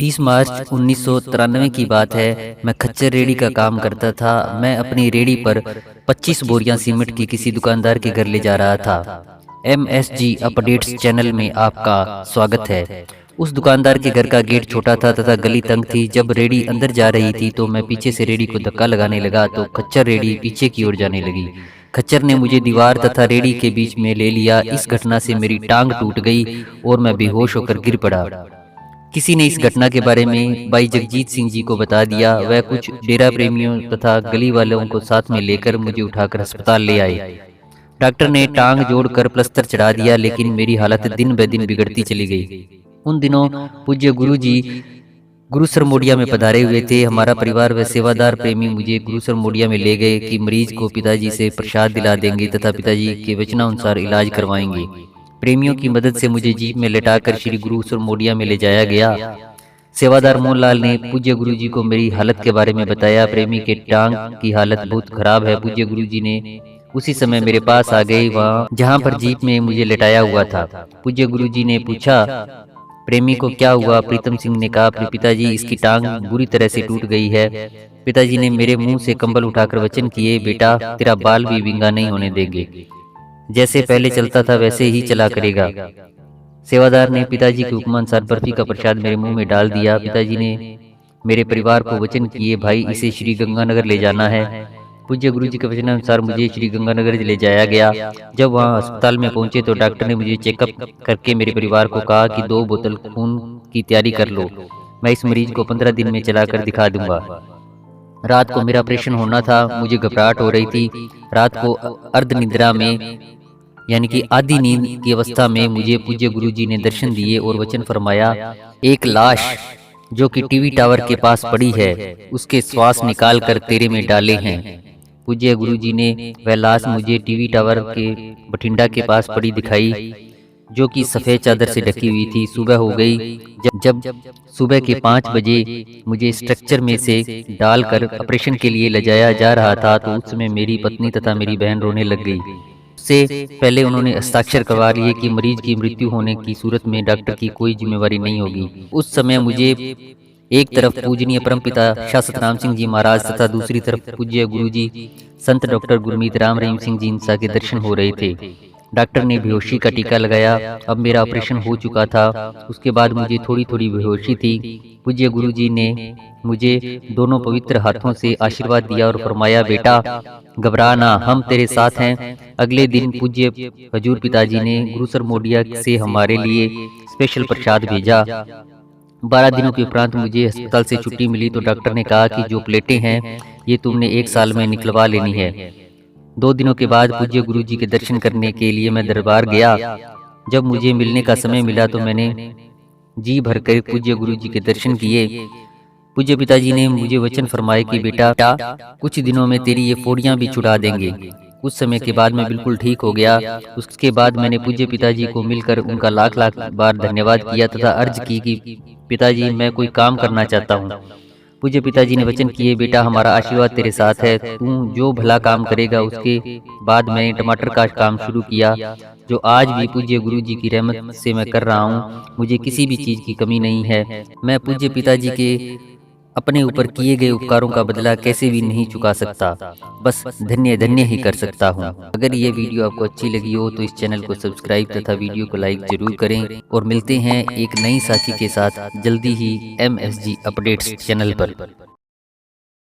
20 मार्च 1993 की बात है। मैं खच्चर रेडी का काम करता था। मैं अपनी रेडी पर 25 बोरियां सीमेंट की किसी दुकानदार के घर ले जा रहा था। MSG अपडेट्स चैनल में आपका स्वागत है। उस दुकानदार के घर का गेट छोटा था तथा गली तंग थी। जब रेडी अंदर जा रही थी तो मैं पीछे से रेडी को धक्का लगाने लगा तो खच्चर रेडी पीछे की ओर जाने लगी। खच्चर ने मुझे दीवार तथा रेडी के बीच में ले लिया। इस घटना से मेरी टांग टूट गई और मैं बेहोश होकर गिर पड़ा। किसी ने इस घटना के बारे में भाई जगजीत सिंह जी को बता दिया। वह कुछ डेरा प्रेमियों तथा गली वालों को साथ में लेकर मुझे उठाकर अस्पताल ले आए। डॉक्टर ने टांग जोड़कर प्लास्टर चढ़ा दिया, लेकिन मेरी हालत दिन ब दिन बिगड़ती चली गई। उन दिनों पूज्य गुरुजी गुरुसर मोडिया में पधारे हुए थे। हमारा परिवार व सेवादार प्रेमी मुझे गुरुसर मोडिया में ले गए कि मरीज को पिताजी से प्रसाद दिला देंगे तथा पिताजी के वचनानुसार इलाज करवाएंगे। प्रेमियों की मदद से मुझे जीप में लेटाकर श्री गुरुसर मोडिया में ले जाया गया। सेवादार मोहनलाल ने पूज्य गुरुजी को मेरी हालत के बारे में बताया। प्रेमी के टांग की हालत बहुत खराब है। पूज्य गुरुजी ने उसी समय मेरे पास आ गए, वहाँ जहाँ पर जीप में मुझे लेटाया हुआ था। पूज्य गुरुजी ने पूछा, प्रेमी को क्या हुआ? प्रीतम सिंह ने कहा, पिताजी इसकी टांग बुरी तरह से टूट गई है। पिताजी ने मेरे मुंह से कंबल उठाकर वचन किए, बेटा तेरा बाल भी विंगा नहीं होने देंगे। जैसे पहले चलता था वैसे ही चला करेगा। सेवादार ने पिताजी के हुक्मानुसार बर्फी का प्रसाद मेरे मुंह में डाल दिया। पिताजी ने मेरे परिवार को वचन किए, भाई इसे श्री गंगानगर ले जाना है। पूज्य गुरुजी के वचनानुसार मुझे श्री गंगानगर ले जाया गया। जब वहां अस्पताल में पहुंचे तो डॉक्टर ने मुझे चेकअप करके मेरे परिवार को कहा कि 2 बोतल खून की तैयारी कर लो। मैं इस मरीज को 15 दिन में चलाकर दिखा दूंगा। रात को मेरा ऑपरेशन होना था। मुझे घबराहट हो रही थी। रात को अर्ध निद्रा में यानी कि आधी नींद की अवस्था में मुझे पूज्य गुरुजी ने दर्शन दिए और वचन फरमाया, एक लाश जो कि टीवी टावर के पास पड़ी है उसके श्वास निकाल कर तेरे में डाले हैं। पूज्य गुरुजी ने वह लाश मुझे टीवी टावर के बठिंडा के पास पड़ी दिखाई, जो कि सफ़ेद चादर से ढकी हुई थी। सुबह हो गई। जब सुबह के 5 बजे मुझे स्ट्रक्चर में से डालकर ऑपरेशन के लिए ले जाया जा रहा था तो उस समय मेरी पत्नी तथा मेरी बहन रोने लग गई। उससे पहले उन्होंने हस्ताक्षर करवा लिए कि मरीज की मृत्यु होने की सूरत में डॉक्टर की कोई जिम्मेवारी नहीं होगी। उस समय मुझे एक तरफ पूजनीय परमपिता शास्त्र राम सिंह जी महाराज तथा दूसरी तरफ पूज्य गुरुजी संत डॉक्टर गुरमीत राम रहीम सिंह जी इंसा के दर्शन हो रहे थे। डॉक्टर ने बेहोशी का टीका लगाया। अब मेरा ऑपरेशन हो चुका था। उसके बाद मुझे थोड़ी थोड़ी बेहोशी थी। पूज्य गुरुजी ने मुझे दोनों पवित्र हाथों से आशीर्वाद दिया और फरमाया, बेटा घबरा ना, हम तेरे साथ हैं। अगले दिन पूज्य हजूर पिताजी ने गुरुसर मोडिया से हमारे लिए स्पेशल प्रसाद भेजा। 12 दिनों के उपरांत मुझे अस्पताल से छुट्टी मिली तो डॉक्टर ने कहा कि जो प्लेटें हैं ये तुमने 1 साल में निकलवा लेनी है। 2 दिनों के बाद पूज्य गुरुजी के दर्शन करने के लिए मैं दरबार गया। जब मुझे मिलने का समय मिला तो मैंने जी भरकर पूज्य गुरुजी के दर्शन किए। पूज्य पिताजी ने मुझे वचन फरमाए कि बेटा कुछ दिनों में तेरी ये फोड़ियां भी छुड़ा देंगे। कुछ समय के बाद मैं बिल्कुल ठीक हो गया। उसके बाद मैंने पूज्य पिताजी को मिलकर उनका लाख लाख बार धन्यवाद किया तथा अर्ज की कि पिताजी मैं कोई काम करना चाहता हूँ। पूज्य पिताजी ने वचन किए, बेटा हमारा आशीर्वाद तेरे साथ है। तू जो भला काम करेगा। उसके बाद मैंने टमाटर का काम शुरू किया, जो आज भी पूज्य गुरुजी की रहमत से मैं कर रहा हूँ। मुझे किसी भी चीज़ की कमी नहीं है। मैं पूज्य पिताजी के अपने ऊपर किए गए उपकारों का बदला कैसे भी नहीं चुका सकता, बस धन्य धन्य ही कर सकता हूँ। अगर ये वीडियो आपको अच्छी लगी हो तो इस चैनल को सब्सक्राइब तथा वीडियो को लाइक जरूर करें और मिलते हैं एक नई साथी के साथ जल्दी ही MSG अपडेट्स चैनल पर।